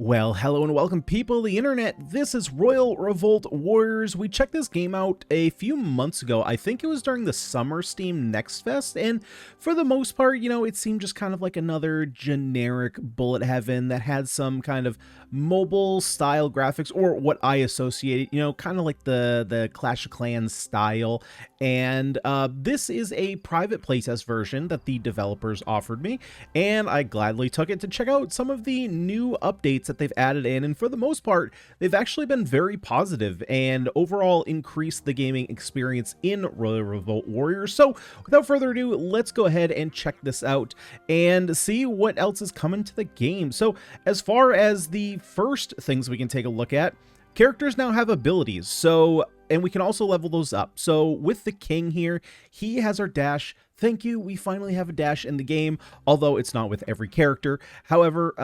Well, hello and welcome people of the internet. This is Royal Revolt Warriors. We checked this game out a few months ago. I think it was during the summer Steam Next Fest, and for the most part, it seemed just kind of like another generic bullet heaven that had some kind of mobile style graphics, or what I associated, kind of like the Clash of Clans style. And this is a private playtest version that the developers offered me, and I gladly took it to check out some of the new updates that they've added in, and for the most part, they've actually been very positive and overall increased the gaming experience in Royal Revolt Warriors. So without further ado, let's go ahead and check this out and see what else is coming to the game. So as far as the first things we can take a look at, characters now have abilities, and we can also level those up. So with the king here, he has our dash. Thank you, we finally have a dash in the game, although it's not with every character. However,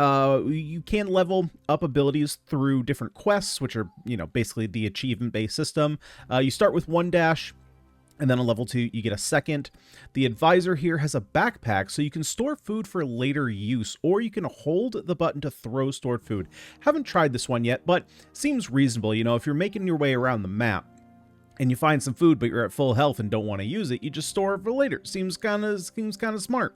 you can level up abilities through different quests, which are, basically the achievement-based system. You start with one dash, and then on level 2, you get a second. The advisor here has a backpack, so you can store food for later use, or you can hold the button to throw stored food. Haven't tried this one yet, but seems reasonable. If you're making your way around the map, and you find some food, but you're at full health and don't want to use it, you just store it for later. Seems kind of smart.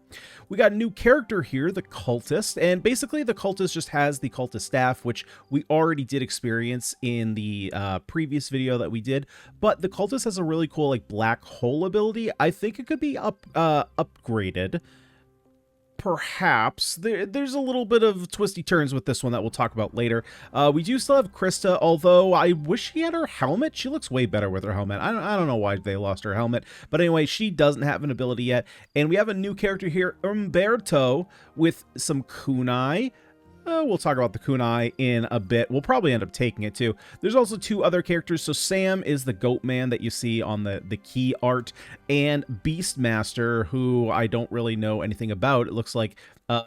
We got a new character here, the cultist, and basically the cultist just has the cultist staff, which we already did experience in the previous video that we did. But the cultist has a really cool like black hole ability. I think it could be upgraded. Perhaps. There's a little bit of twisty turns with this one that we'll talk about later. We do still have Krista, although I wish she had her helmet. She looks way better with her helmet. I don't know why they lost her helmet, but anyway, she doesn't have an ability yet. And we have a new character here, Umberto, with some kunai. We'll talk about the kunai in a bit. We'll probably end up taking it too. There's also two other characters. So Sam is the goat man that you see on the key art, and Beastmaster, who I don't really know anything about. It looks like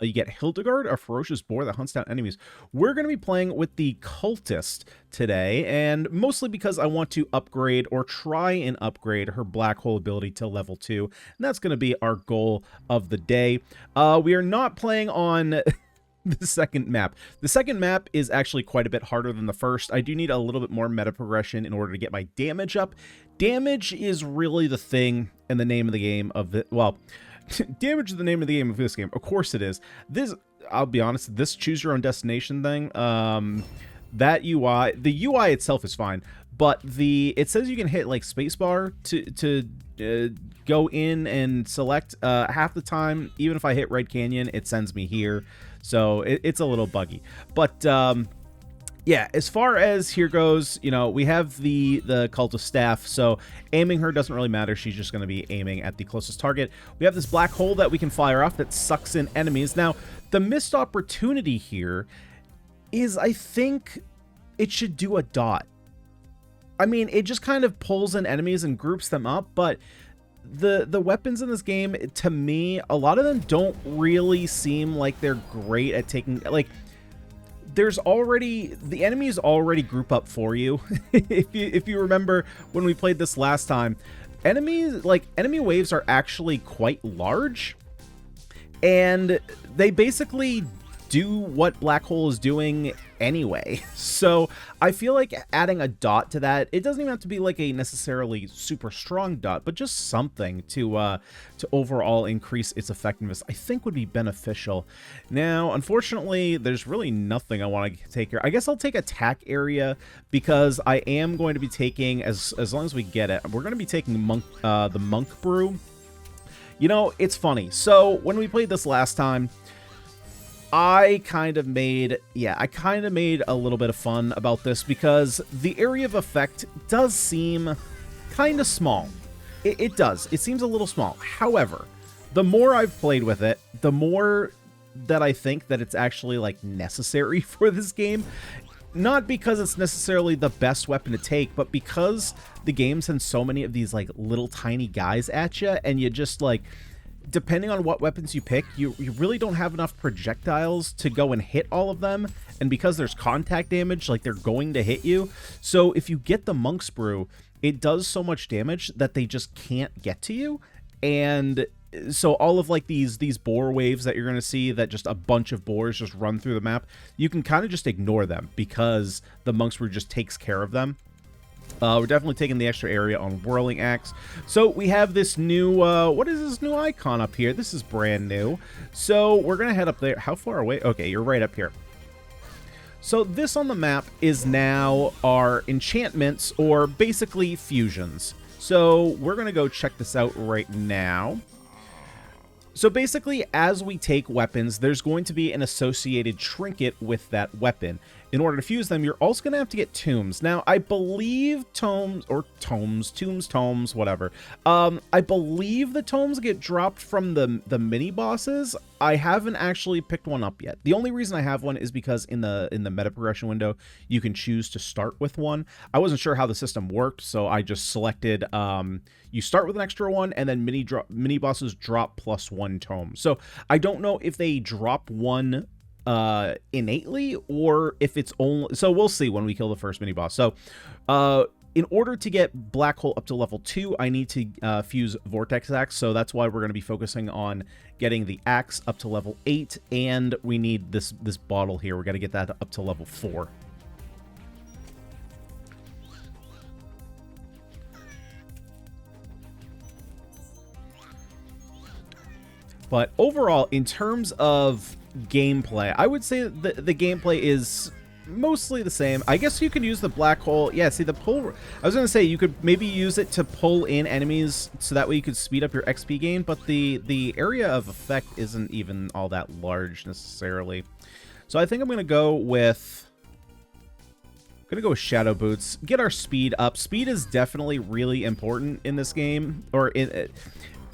you get Hildegard, a ferocious boar that hunts down enemies. We're going to be playing with the cultist today, and mostly because I want to upgrade or try and upgrade her black hole ability to level 2. And that's going to be our goal of the day. We are not playing on the second map. The second map is actually quite a bit harder than the first. I do need a little bit more meta progression in order to get my damage up. Damage is really the thing in the name of the game of the, well, damage is the name of the game of this game. Of course it is. This, I'll be honest, this choose your own destination thing, that UI, the UI itself is fine, but it says you can hit like spacebar to go in and select. Half the time, even if I hit Red Canyon, it sends me here. So it's a little buggy, but yeah, as far as here goes, we have the cultist staff, so aiming her doesn't really matter. She's just going to be aiming at the closest target. We have this black hole that we can fire off that sucks in enemies. Now, the missed opportunity here is, I think it should do a dot. I mean, it just kind of pulls in enemies and groups them up, but the weapons in this game, to me, a lot of them don't really seem like they're great at taking, like, the enemies already group up for you. if you remember when we played this last time, enemy waves are actually quite large, and they basically do what black hole is doing anyway. So I feel like adding a dot to that, it doesn't even have to be like a necessarily super strong dot, but just something to overall increase its effectiveness, I think would be beneficial. Now, unfortunately, there's really nothing I want to take here. I guess I'll take attack area, because I am going to be taking, as long as we get it, we're going to be taking the monk brew. It's funny. So when we played this last time, I kind of made a little bit of fun about this, because the area of effect does seem kind of small. It does. It seems a little small. However, the more I've played with it, the more that I think that it's actually like necessary for this game. Not because it's necessarily the best weapon to take, but because the game sends so many of these like little tiny guys at you, and you just like, depending on what weapons you pick, you really don't have enough projectiles to go and hit all of them. And because there's contact damage, like, they're going to hit you. So if you get the monk's brew, it does so much damage that they just can't get to you. And so all of like these boar waves that you're going to see, that just a bunch of boars just run through the map, you can kind of just ignore them because the Monk's Brew just takes care of them. We're definitely taking the extra area on Whirling Axe. So we have this new, what is this new icon up here? This is brand new. So we're going to head up there. How far away? Okay, you're right up here. So this on the map is now our enchantments, or basically fusions. So we're going to go check this out right now. So basically, as we take weapons, there's going to be an associated trinket with that weapon. In order to fuse them, you're also going to have to get tombs. Now, I believe tombs, whatever. I believe the tombs get dropped from the mini bosses. I haven't actually picked one up yet. The only reason I have one is because in the meta progression window, you can choose to start with one. I wasn't sure how the system worked, so I just selected you start with an extra one, and then mini bosses drop +1 tome. So I don't know if they drop one innately, or if it's only, so we'll see when we kill the first mini boss. So in order to get Black Hole up to level 2, I need to fuse Vortex Axe, so that's why we're going to be focusing on getting the axe up to level 8, and we need this bottle here. We're going to get that up to level 4. But overall, in terms of gameplay, I would say that the gameplay is mostly the same. I guess you can use the black hole. Yeah, see the pull. I was going to say you could maybe use it to pull in enemies so that way you could speed up your XP gain, but the area of effect isn't even all that large necessarily. So I think I'm going to go with Shadow Boots, get our speed up. Speed is definitely really important in this game, or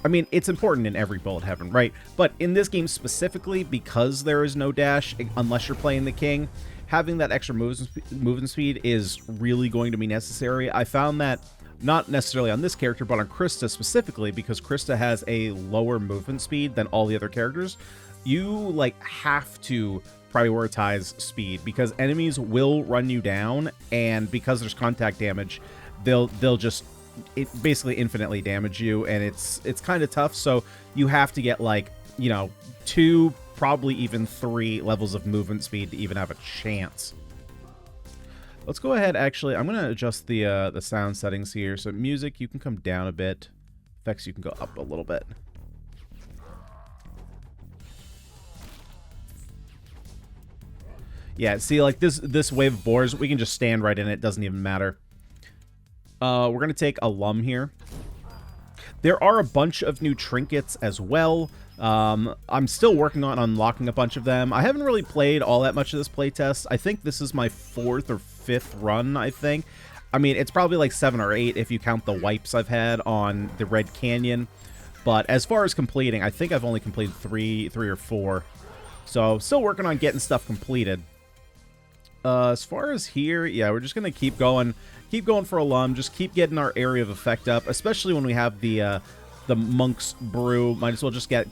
I mean, it's important in every Bullet Heaven, right? But in this game specifically, because there is no dash, unless you're playing the King, having that extra movement speed is really going to be necessary. I found that not necessarily on this character, but on Krista specifically, because Krista has a lower movement speed than all the other characters. You, like, have to prioritize speed, because enemies will run you down, and because there's contact damage, they'll just basically infinitely damage you, and it's kind of tough. So you have to get, like, you know, 2, probably even 3 levels of movement speed to even have a chance. Let's go ahead. Actually, I'm gonna adjust the sound settings here. So music, you can come down a bit. Effects, you can go up a little bit. Yeah, see, like this wave of boars, we can just stand right in it. Doesn't even matter. We're going to take Alum here. There are a bunch of new trinkets as well. I'm still working on unlocking a bunch of them. I haven't really played all that much of this playtest. I think this is my 4th or 5th run, I think. I mean, it's probably like 7 or 8 if you count the wipes I've had on the Red Canyon. But as far as completing, I think I've only completed 3 or 4. So still working on getting stuff completed. As far as here, yeah, we're just going to keep going for Alum, just keep getting our area of effect up, especially when we have the Monk's Brew. Might as well just get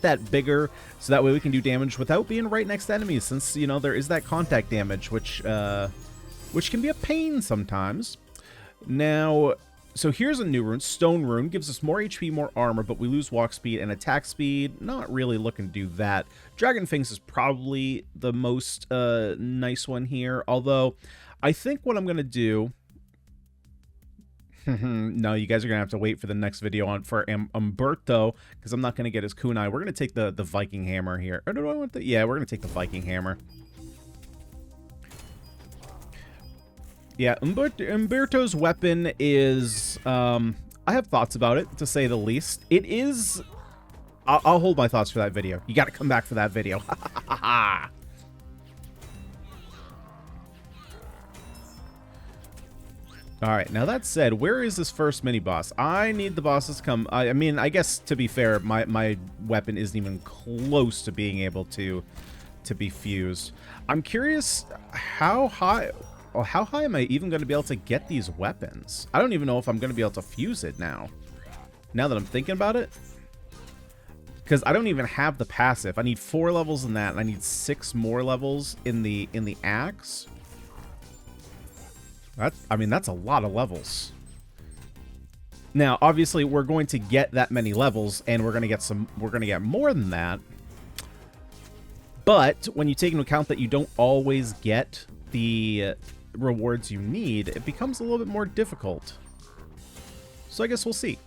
that bigger, so that way we can do damage without being right next to enemies, since, you know, there is that contact damage, which can be a pain sometimes. Now, so here's a new rune, Stone Rune, gives us more HP, more armor, but we lose walk speed and attack speed. Not really looking to do that. Dragon Fangs is probably the most nice one here, although I think what I'm going to do... No, you guys are going to have to wait for the next video for Umberto, because I'm not going to get his kunai. We're going to take the Viking Hammer here. Or do I want the... Yeah, we're going to take the Viking Hammer. Yeah, Umberto's weapon is... I have thoughts about it, to say the least. It is... I'll hold my thoughts for that video. You got to come back for that video. Alright, now that said, where is this first mini-boss? I need the bosses to come... I mean, I guess, to be fair, my weapon isn't even close to being able to be fused. I'm curious how high am I even going to be able to get these weapons? I don't even know if I'm going to be able to fuse it now that I'm thinking about it. Because I don't even have the passive. I need 4 levels in that, and I need 6 more levels in the axe. I mean, that's a lot of levels. Now, obviously, we're going to get that many levels, and we're going to get more than that. But when you take into account that you don't always get the rewards you need, it becomes a little bit more difficult. So I guess we'll see.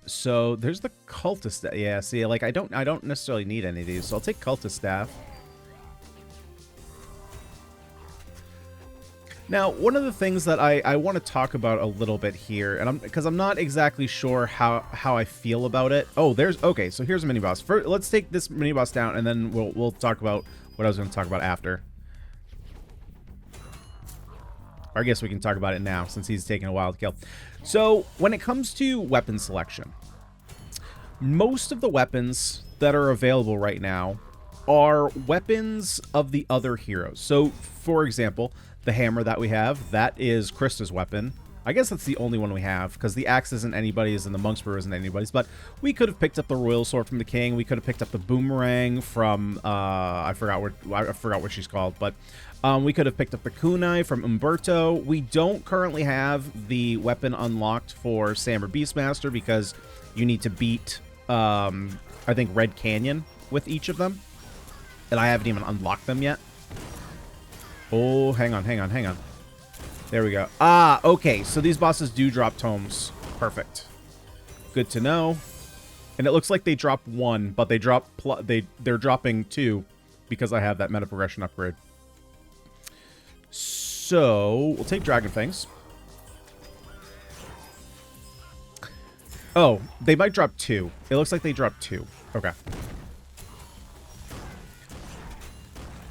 So there's the cultist. Yeah, see, like I don't necessarily need any of these, so I'll take cultist staff. Now, one of the things that I want to talk about a little bit here, and because I'm not exactly sure how I feel about it. Oh, okay. So here's a mini boss. First, let's take this mini boss down, and then we'll talk about what I was going to talk about after. Or I guess we can talk about it now since he's taking a while to kill. So when it comes to weapon selection, most of the weapons that are available right now are weapons of the other heroes. So, for example, the hammer that we have, that is Krista's weapon. I guess that's the only one we have, because the axe isn't anybody's and the monk's brew isn't anybody's. But we could have picked up the royal sword from the king. We could have picked up the boomerang from I forgot what she's called, but we could have picked up the kunai from Umberto. We don't currently have the weapon unlocked for Samber Beastmaster because you need to beat I think Red Canyon with each of them, and I haven't even unlocked them yet. Oh, hang on. There we go. Ah, okay. So these bosses do drop tomes. Perfect. Good to know. And it looks like they drop one, but they're dropping two because I have that meta progression upgrade. So we'll take Dragon Fangs. Oh, they might drop two. It looks like they dropped two. Okay.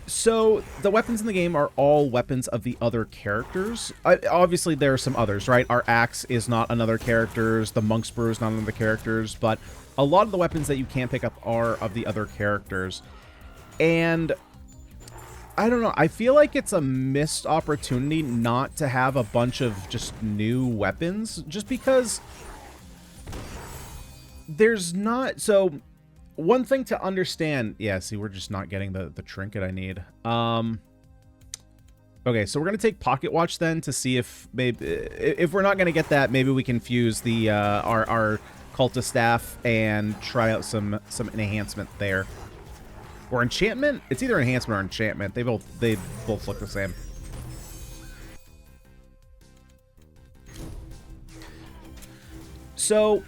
So, the weapons in the game are all weapons of the other characters. Obviously, there are some others, right? Our axe is not another character's, the monk's brew is not another character's, but a lot of the weapons that you can pick up are of the other characters. And I don't know, I feel like it's a missed opportunity not to have a bunch of just new weapons, just because there's not... So... One thing to understand... Yeah, see, we're just not getting the trinket I need. Okay, so we're going to take Pocket Watch then to see if maybe... If we're not going to get that, maybe we can fuse the our cultist staff and try out some enhancement there. Or enchantment? It's either enhancement or enchantment. They both look the same. So...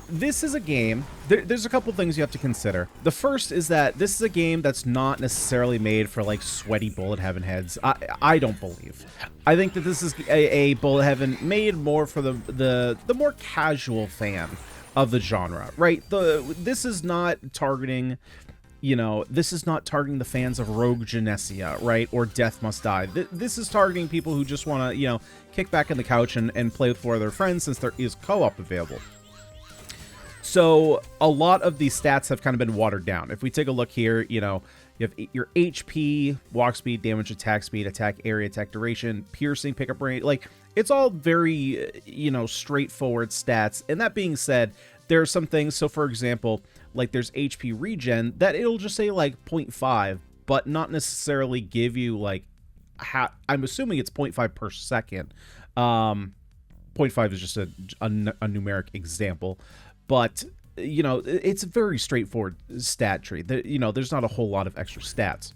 This is a game, there's a couple things you have to consider. The first is that this is a game that's not necessarily made for, like, sweaty bullet heaven heads. I don't believe. I think that this is a bullet heaven made more for the more casual fan of the genre, right? This is not targeting, you know, this is not targeting the fans of Rogue Genesia, right? Or Death Must Die. This is targeting people who just want to, you know, kick back on the couch and play with four of their friends since there is co-op available. So a lot of these stats have kind of been watered down. If we take a look here, you know, you have your HP, walk speed, damage, attack speed, attack area, attack duration, piercing, pickup rate. Like, it's all very, you know, straightforward stats. And that being said, there are some things. So, for example, like there's HP regen that it'll just say like 0.5, but not necessarily give you like, I'm assuming it's 0.5 per second. 0.5 is just a numeric example. But, you know, it's a very straightforward stat tree. You know, there's not a whole lot of extra stats.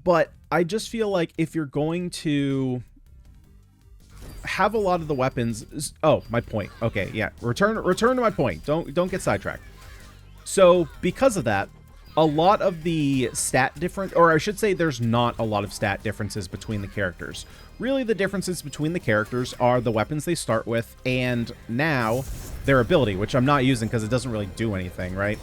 But I just feel like if you're going to have a lot of the weapons... Oh, my point. Okay, yeah. Return to my point. Don't get sidetracked. So, because of that, a lot of the stat difference... Or I should say there's not a lot of stat differences between the characters. Really, the differences between the characters are the weapons they start with, and now their ability, which I'm not using because it doesn't really do anything, right?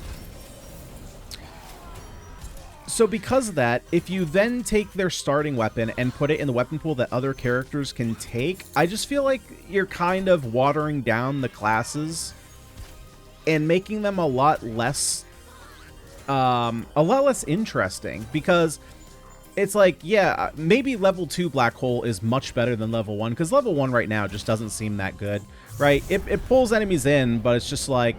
So because of that, if you then take their starting weapon and put it in the weapon pool that other characters can take, I just feel like you're kind of watering down the classes and making them a lot less interesting, because... It's like, yeah, maybe level 2 Black Hole is much better than level 1, because level 1 right now just doesn't seem that good, right? It pulls enemies in, but it's just like...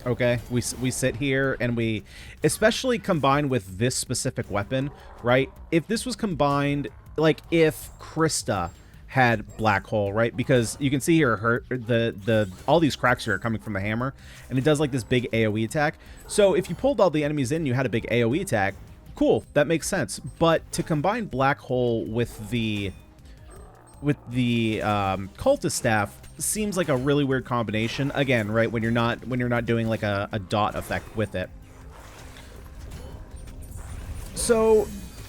Okay, we sit here and we, especially combined with this specific weapon, right? If this was combined, like if Krista had Black Hole, right? Because you can see here all these cracks here are coming from the hammer, and it does like this big AoE attack. So if you pulled all the enemies in, you had a big AoE attack. Cool, that makes sense. But to combine Black Hole with the cultist staff seems like a really weird combination. Again, right, when you're not doing like a dot effect with it. So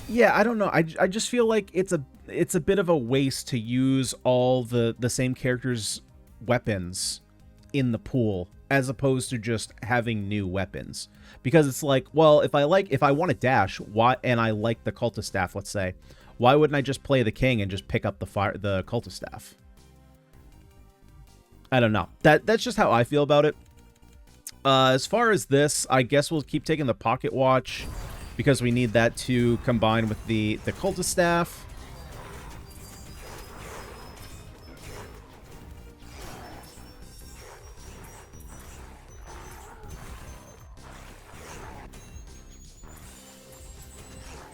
yeah, I don't know. I just feel like it's a bit of a waste to use all the same characters' weapons in the pool as opposed to just having new weapons. Because it's like, well, if I want to dash, and I like the cultist staff, let's say, why wouldn't I just play the king and just pick up the cultist staff? I don't know. That's just how I feel about it. As far as this, I guess we'll keep taking the pocket watch because we need that to combine with the cultist staff.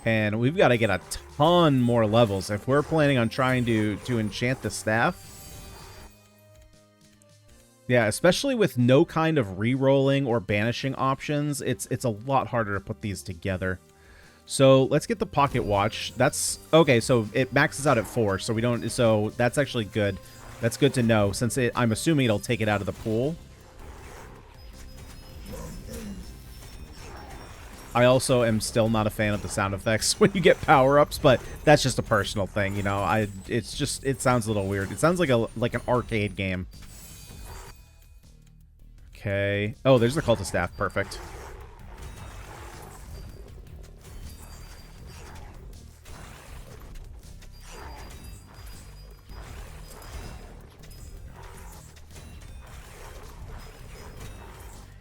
And we've got to get a ton more levels if we're planning on trying to enchant the staff. Yeah, especially with no kind of re-rolling or banishing options, it's a lot harder to put these together. So let's get the pocket watch. That's okay. So it maxes out at 4, so we don't. So that's actually good. That's good to know, since I'm assuming it'll take it out of the pool. I also am still not a fan of the sound effects when you get power-ups, but that's just a personal thing, you know. It sounds a little weird. It sounds like an arcade game. Okay. Oh, there's the cultist staff. Perfect.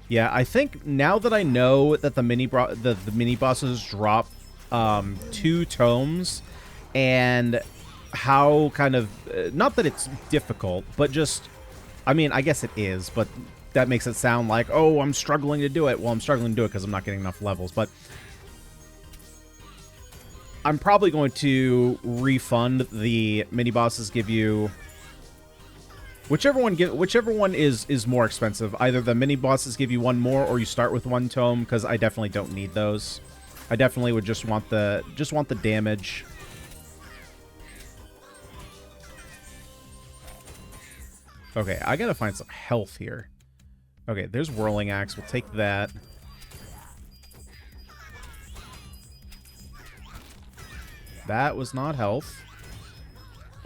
Yeah, I think now that I know that the mini bosses drop 2 tomes, and how kind of not that it's difficult, but just, I mean, I guess it is, but that makes it sound like, oh, I'm struggling to do it. Well, I'm struggling to do it because I'm not getting enough levels, but I'm probably going to refund the mini bosses, give you whichever one is more expensive. Either the mini bosses give you 1 more, or you start with 1 tome, because I definitely don't need those. I definitely would just want the damage. Okay, I gotta find some health here. Okay, there's Whirling Axe. We'll take that. That was not health.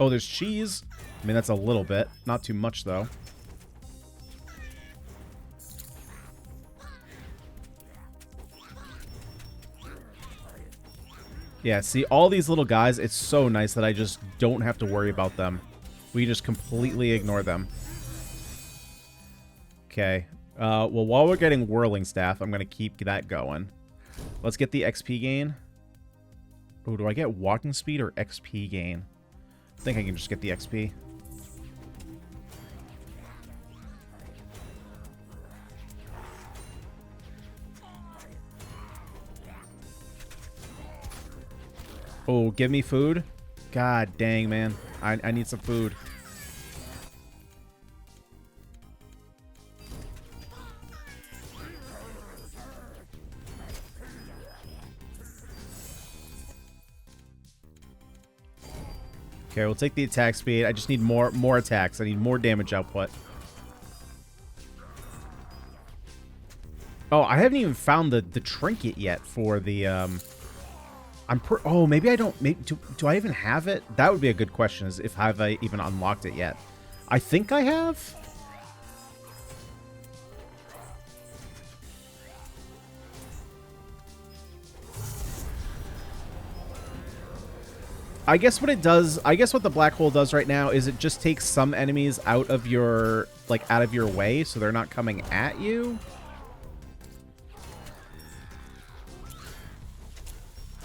Oh, there's cheese. I mean, that's a little bit. Not too much, though. Yeah, see, all these little guys, it's so nice that I just don't have to worry about them. We just completely ignore them. Okay. Well, while we're getting Whirling Staff, I'm going to keep that going. Let's get the XP gain. Oh, do I get walking speed or XP gain? I think I can just get the XP. Oh, give me food? God dang, man. I need some food. Okay, we'll take the attack speed. I just need more attacks. I need more damage output. Oh, I haven't even found the trinket yet for the oh, maybe I don't. Maybe, do I even have it? That would be a good question. Is if have I even unlocked it yet? I think I have. I guess what it does, I guess what the black hole does right now is it just takes some enemies out of your, like, out of your way, so they're not coming at you.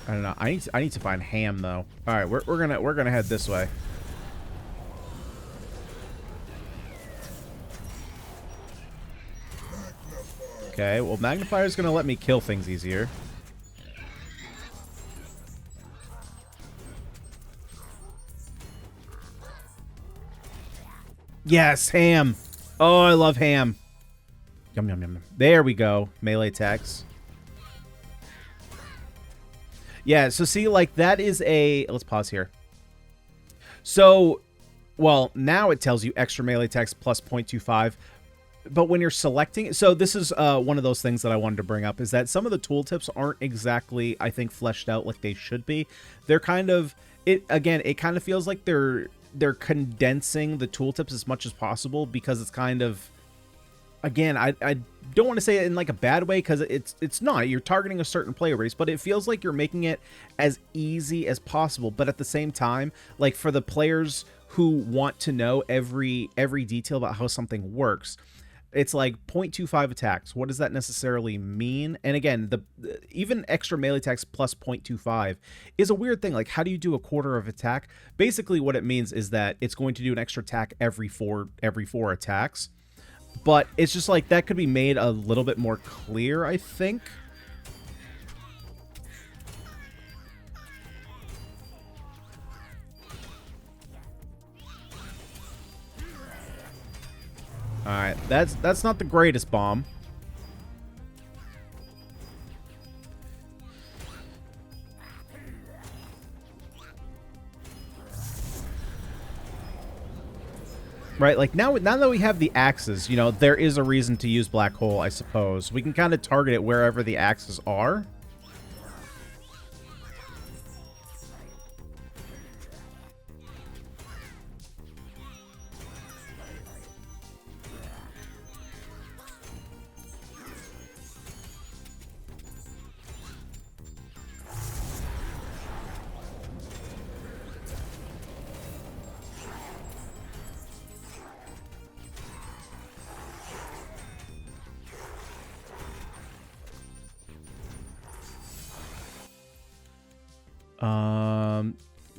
I don't know. I need to find ham though. All right, we're gonna head this way. Okay, well, Magnifier's gonna let me kill things easier. Yes, ham. Oh, I love ham. Yum, yum, yum, yum. There we go. Melee attacks. Yeah, so see, like, that is a... Let's pause here. So, well, now it tells you extra melee attacks plus 0.25. But when you're selecting... So this is one of those things that I wanted to bring up, is that some of the tooltips aren't exactly, I think, fleshed out like they should be. They're kind of... Again, it kind of feels like they're condensing the tooltips as much as possible, because it's kind of... Again, I don't want to say it in like a bad way, because it's not. You're targeting a certain player base, but it feels like you're making it as easy as possible. But at the same time, like for the players who want to know every detail about how something works, it's like 0.25 attacks. What does that necessarily mean? And again, even extra melee attacks plus 0.25 is a weird thing. Like, how do you do a quarter of attack? Basically, what it means is that it's going to do an extra attack every four attacks. But it's just like, that could be made a little bit more clear, I think. Alright, that's not the greatest bomb. Right, like now that we have the axes, you know, there is a reason to use Black Hole, I suppose. We can kind of target it wherever the axes are.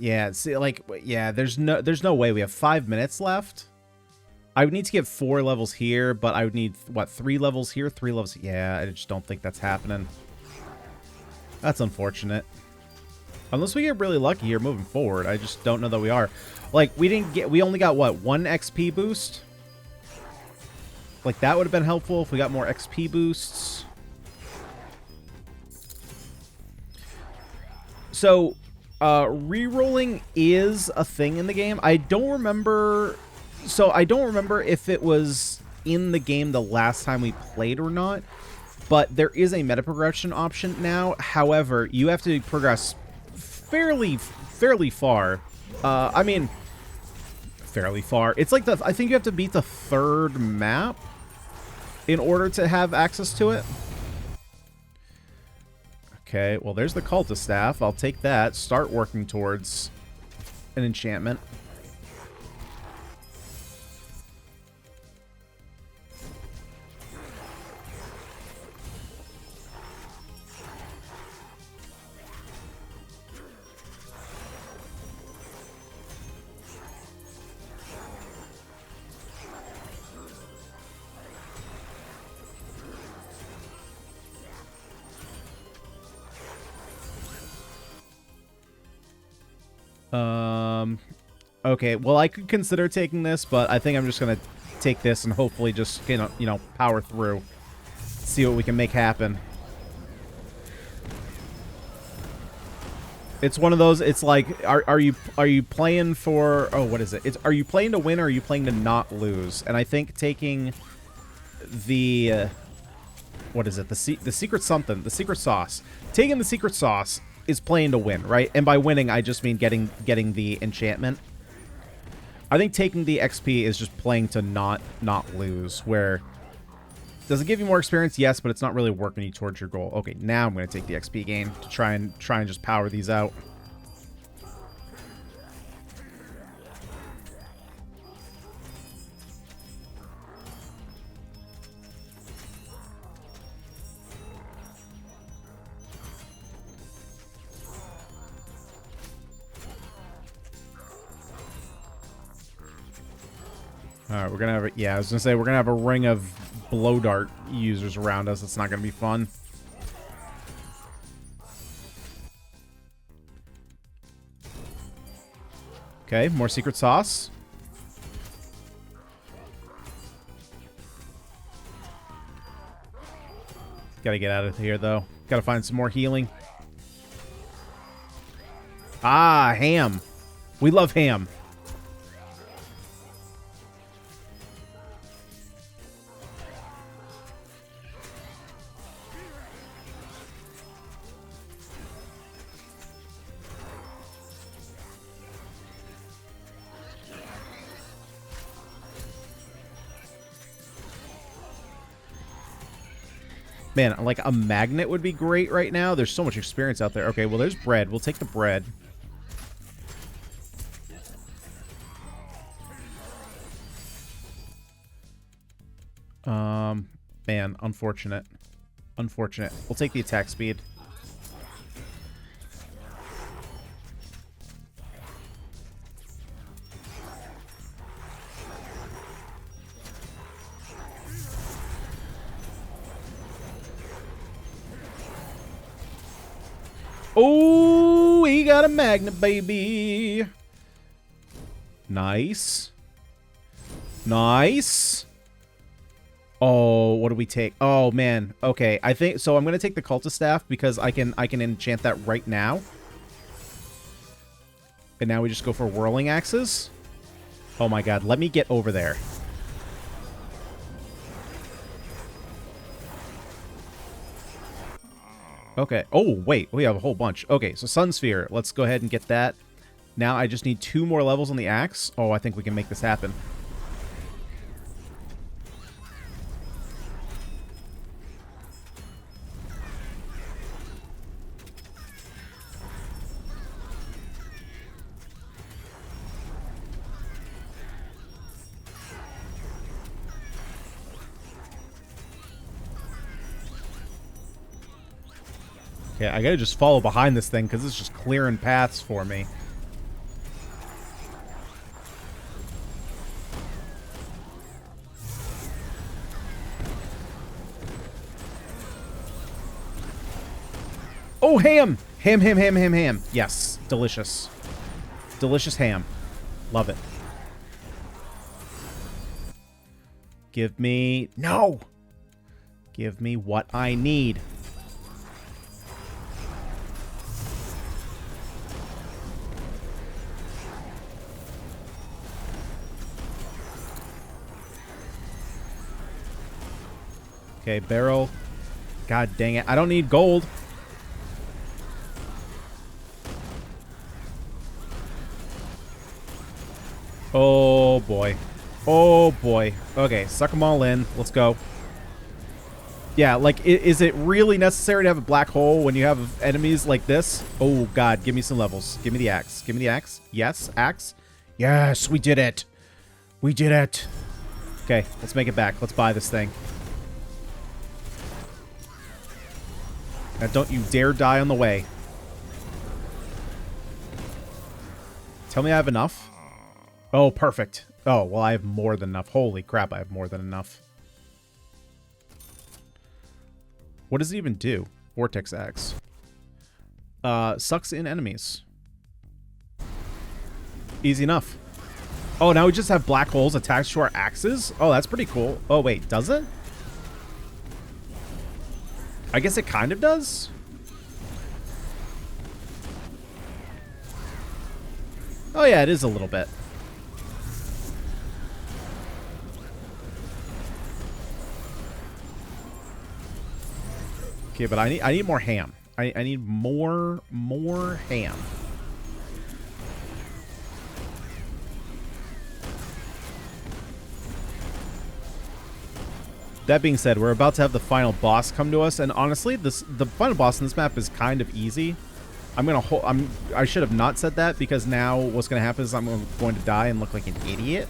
Yeah, see, like, yeah, there's no way. We have 5 minutes left. I would need to get 4 levels here, but I would need, what, 3 levels here? 3 levels... Yeah, I just don't think that's happening. That's unfortunate. Unless we get really lucky here moving forward. I just don't know that we are. Like, we only got, what, 1 XP boost? Like, that would have been helpful if we got more XP boosts. So... rerolling is a thing in the game. I don't remember if it was in the game the last time we played or not, but there is a meta progression option now. However, you have to progress fairly far. I mean, fairly far. It's like I think you have to beat the 3rd map in order to have access to it. Okay, well, there's the cultist staff. I'll take that. Start working towards an enchantment. Okay, well, I could consider taking this, but I think I'm just gonna take this and hopefully just, you know, power through. See what we can make happen. It's one of those, it's like, are you playing for, oh, what is it? Are you playing to win or are you playing to not lose? And I think taking the, what is it? The secret something, the secret sauce. Taking the secret sauce is playing to win, right? And by winning, I just mean getting the enchantment. I think taking the XP is just playing to not lose, where... Does it give you more experience? Yes, but it's not really working you towards your goal. Okay, now I'm going to take the XP gain to try and just power these out. Alright, we're gonna have a... Yeah, I was gonna say, we're gonna have a ring of blow dart users around us. It's not going to be fun. Okay, more secret sauce. Gotta get out of here, though. Gotta find some more healing. Ah, ham. We love ham. Man, like a magnet would be great right now. There's so much experience out there. Okay, well, there's bread. We'll take the bread. Man, unfortunate. Unfortunate. We'll take the attack speed. Oh, he got a magnet, baby. Nice. Nice. Oh, what do we take? Oh, man. Okay, I think... So I'm going to take the Cultist Staff because I can enchant that right now. And now we just go for Whirling Axes. Oh, my God. Let me get over there. Okay. Oh, wait. We have a whole bunch. Okay, so Sun Sphere. Let's go ahead and get that. Now I just need 2 more levels on the axe. Oh, I think we can make this happen. Okay, I gotta just follow behind this thing because it's just clearing paths for me. Oh, ham! Ham, ham, ham, ham, ham. Yes, delicious. Delicious ham. Love it. Give me... No! Give me what I need. Okay, barrel. God dang it. I don't need gold. Oh, boy. Oh, boy. Okay, suck them all in. Let's go. Yeah, like, is it really necessary to have a black hole when you have enemies like this? Oh, God. Give me some levels. Give me the axe. Give me the axe. Yes, axe. Yes, we did it. We did it. Okay, let's make it back. Let's buy this thing. Now, don't you dare die on the way. Tell me I have enough. Oh, perfect. Oh, well, I have more than enough. Holy crap, I have more than enough. What does it even do? Vortex Axe. Sucks in enemies. Easy enough. Oh, now we just have black holes attached to our axes? Oh, that's pretty cool. Oh, wait, does it? I guess it kind of does. Oh yeah, it is a little bit. Okay, but I need more ham. I need more ham. That being said, we're about to have the final boss come to us, and honestly, the final boss in this map is kind of easy. I should have not said that because now what's going to happen is I'm going to die and look like an idiot.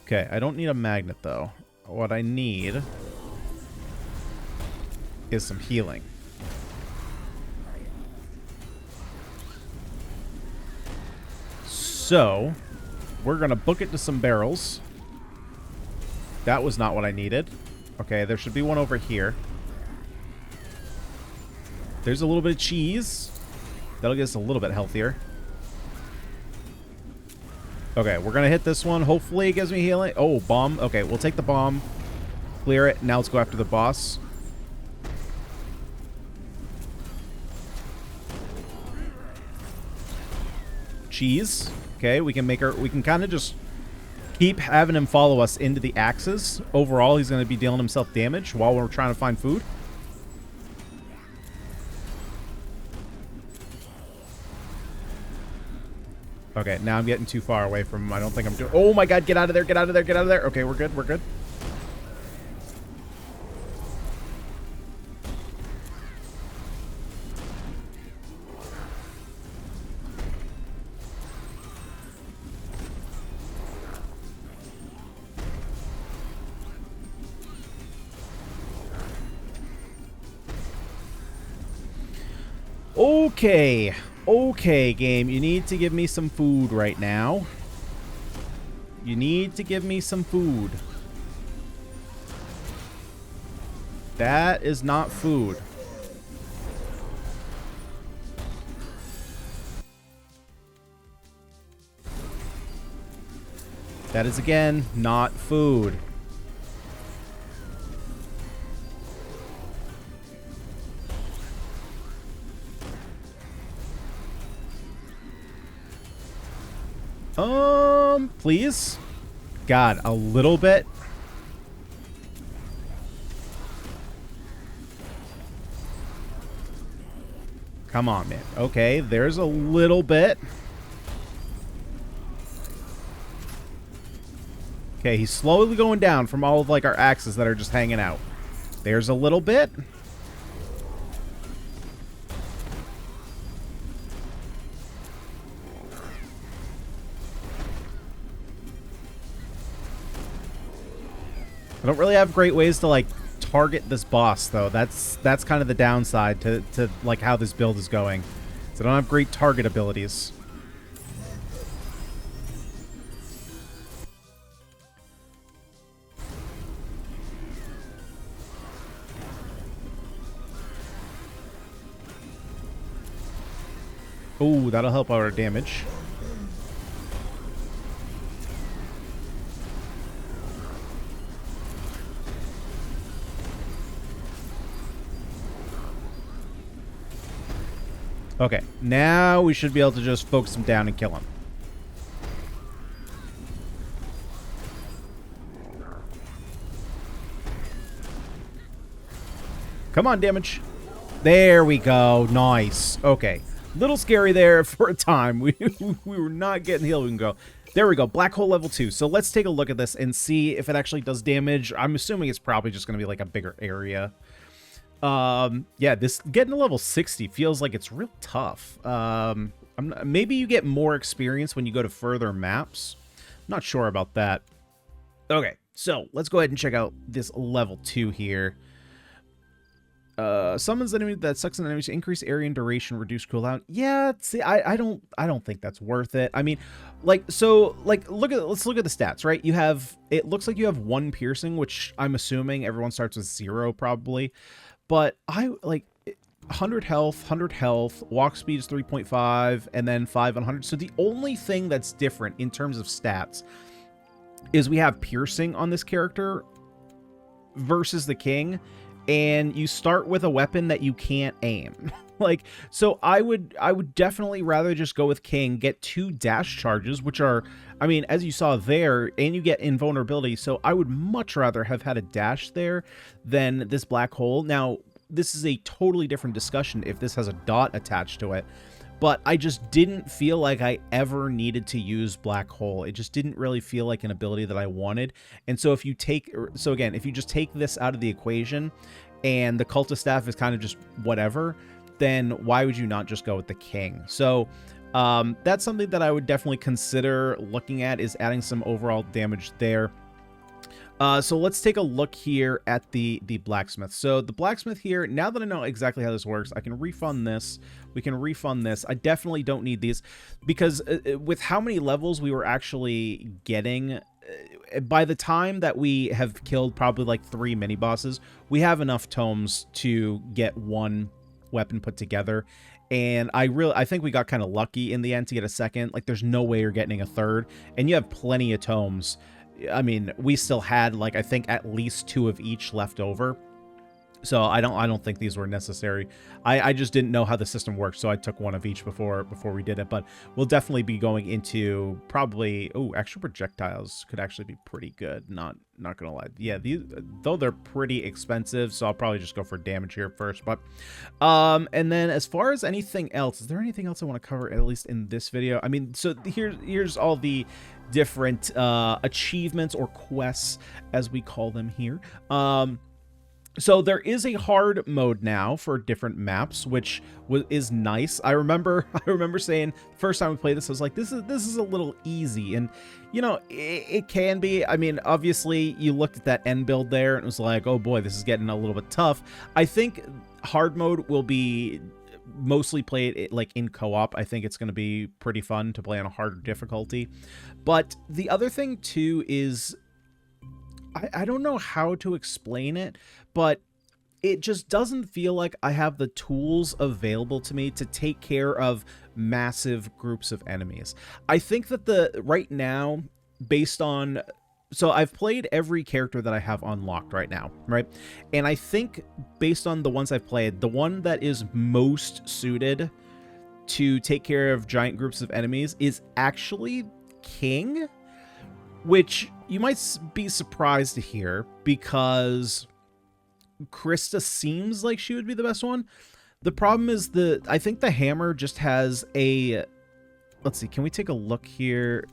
Okay, I don't need a magnet though. What I need is some healing. So, we're going to book it to some barrels. That was not what I needed. Okay, there should be one over here. There's a little bit of cheese. That'll get us a little bit healthier. Okay, we're going to hit this one. Hopefully it gives me healing. Oh, bomb. Okay, we'll take the bomb. Clear it. Now let's go after the boss. Cheese. Okay, we can make her... We can kind of just keep having him follow us into the axes. Overall, he's going to be dealing himself damage while we're trying to find food. Okay, now I'm getting too far away from him. I don't think I'm doing... Oh my god, get out of there, get out of there, get out of there. Okay, we're good, we're good. Okay. Okay, game. You need to give me some food right now. You need to give me some food. That is not food. That is, again, not food. Please? God, a little bit? Come on, man. Okay, there's a little bit. Okay, he's slowly going down from all of, like, our axes that are just hanging out. There's a little bit. I don't really have great ways to, like, target this boss, though. That's kind of the downside to like, how this build is going. So I don't have great target abilities. Ooh, that'll help our damage. Okay, now we should be able to just focus him down and kill him. Come on, damage. There we go. Nice. Okay. Little scary there for a time. We were not getting healed. We can go. There we go. Black hole level 2. So let's take a look at this and see if it actually does damage. I'm assuming it's probably just going to be like a bigger area. Yeah, this getting to level 60 feels like it's real tough. Maybe you get more experience when you go to further maps. I'm not sure about that. Okay, so let's go ahead and check out this level 2 here. Summons enemy that sucks an enemy to increase area and duration, reduce cooldown. Yeah, see, I don't think that's worth it. I mean, like, so, like, let's look at the stats, right? You have, it looks like you have 1 piercing, which I'm assuming everyone starts with 0 probably. But I, like, 100 health, walk speed is 3.5, and then 5 on 100. So the only thing that's different in terms of stats is we have piercing on this character versus the king, and you start with a weapon that you can't aim. Like, so I would definitely rather just go with king, get 2 dash charges, which are, I mean, as you saw there, and you get invulnerability. So I would much rather have had a dash there than this black hole. Now, this is a totally different discussion if this has a dot attached to it, but I just didn't feel like I ever needed to use black hole. It just didn't really feel like an ability that I wanted. And so if you take, so again, if you just take this out of the equation and the cultist staff is kind of just whatever, then why would you not just go with the king? So that's something that I would definitely consider looking at, is adding some overall damage there. So let's take a look here at the blacksmith. So the blacksmith here, now that I know exactly how this works, I can refund this. We can refund this. I definitely don't need these because with how many levels we were actually getting, by the time that we have killed probably like 3 mini bosses, we have enough tomes to get 1 weapon put together. And I think we got kind of lucky in the end to get a second. Like, there's no way you're getting a third, and you have plenty of tomes. I mean, we still had, like, I think at least 2 of each left over. So I don't think these were necessary. I just didn't know how the system worked, so I took 1 of each before we did it. But we'll definitely be going into probably, oh, extra projectiles could actually be pretty good. Not gonna lie. Yeah, these, though they're pretty expensive, so I'll probably just go for damage here first. But and then as far as anything else, is there anything else I want to cover at least in this video? I mean, so here's all the different achievements or quests, as we call them here. So there is a hard mode now for different maps, which is nice. I remember saying first time we played this, I was like, this is a little easy, and you know, it can be. I mean, obviously you looked at that end build there and it was like, oh boy, this is getting a little bit tough. I think hard mode will be mostly played like in co-op. I think it's going to be pretty fun to play on a harder difficulty. But the other thing too is, I don't know how to explain it, but it just doesn't feel like I have the tools available to me to take care of massive groups of enemies. I think that right now, based on, so I've played every character that I have unlocked right now, right? And I think based on the ones I've played, the one that is most suited to take care of giant groups of enemies is actually King, which you might be surprised to hear because Krista seems like she would be the best one. The problem is I think the hammer just has a, let's see, can we take a look here?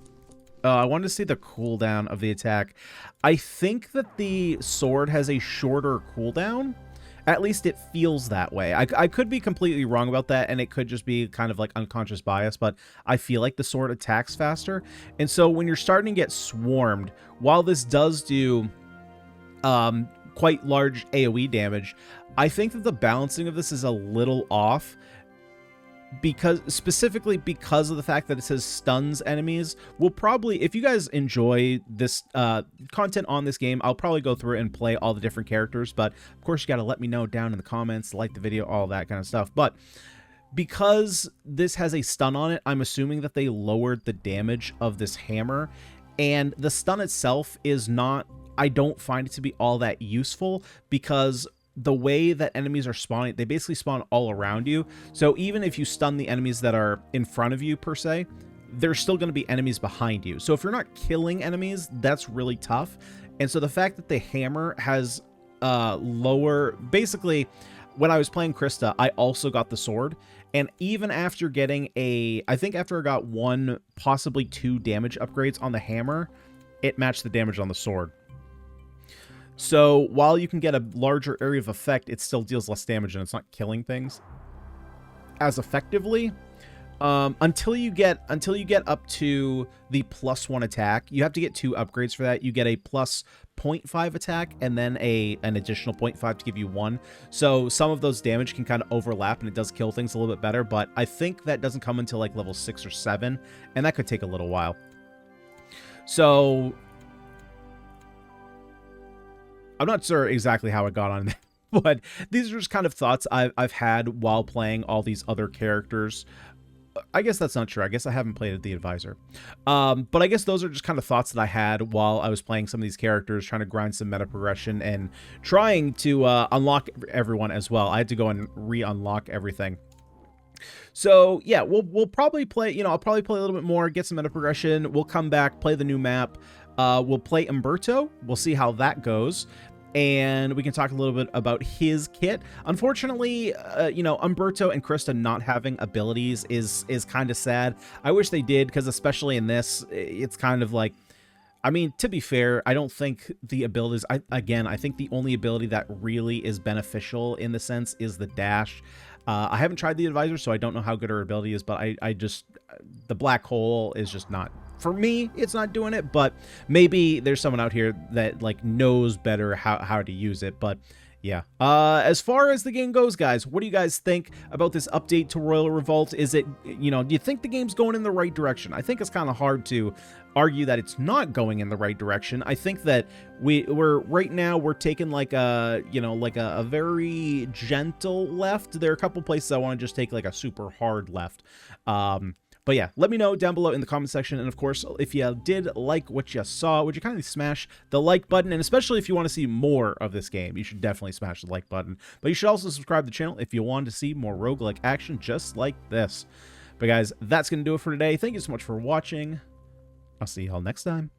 I wanted to see the cooldown of the attack. I think that the sword has a shorter cooldown. At least it feels that way. I could be completely wrong about that, and it could just be kind of like unconscious bias, but I feel like the sword attacks faster. And so when you're starting to get swarmed, while this does do quite large AoE damage, I think that the balancing of this is a little off, specifically because of the fact that it says stuns enemies. We'll probably, if you guys enjoy this content on this game, I'll probably go through and play all the different characters, but of course you got to let me know down in the comments, like the video, all that kind of stuff. But because this has a stun on it, I'm assuming that they lowered the damage of this hammer, and the stun itself is not, I don't find it to be all that useful, because the way that enemies are spawning, they basically spawn all around you. So even if you stun the enemies that are in front of you per se, there's still going to be enemies behind you. So if you're not killing enemies, that's really tough. And so the fact that the hammer has lower, basically when I was playing Krista, I also got the sword. And even after getting I think after I got 1, possibly 2 damage upgrades on the hammer, it matched the damage on the sword. So while you can get a larger area of effect, it still deals less damage and it's not killing things as effectively. Until you get up to the +1 attack, you have to get 2 upgrades for that. You get a plus 0.5 attack and then an additional 0.5 to give you 1. So some of those damage can kind of overlap and it does kill things a little bit better, but I think that doesn't come until like level 6 or 7, and that could take a little while. So I'm not sure exactly how it got on there, but these are just kind of thoughts I've had while playing all these other characters. I guess that's not true. I guess I haven't played the advisor. But I guess those are just kind of thoughts that I had while I was playing some of these characters, trying to grind some meta progression and trying to unlock everyone as well. I had to go and re-unlock everything. So yeah, we'll probably play, you know, I'll probably play a little bit more, get some meta progression. We'll come back, play the new map. We'll play Umberto. We'll see how that goes, and we can talk a little bit about his kit. Unfortunately, you know, Umberto and Krista not having abilities is kind of sad. I wish they did, because especially in this, it's kind of like, I mean, to be fair, I don't think the abilities, I think the only ability that really is beneficial in the sense is the dash. I haven't tried the advisor, so I don't know how good her ability is, but I just, the black hole is just not for me, it's not doing it, but maybe there's someone out here that like knows better how to use it. But yeah, as far as the game goes, guys, what do you guys think about this update to Royal Revolt? Is it, you know, do you think the game's going in the right direction? I think it's kind of hard to argue that it's not going in the right direction. I think that we're right now we're taking like a, you know, like a very gentle left. There are a couple places I want to just take like a super hard left. But yeah, let me know down below in the comment section. And of course, if you did like what you saw, would you kindly smash the like button? And especially if you want to see more of this game, you should definitely smash the like button. But you should also subscribe to the channel if you want to see more roguelike action just like this. But guys, that's going to do it for today. Thank you so much for watching. I'll see y'all next time.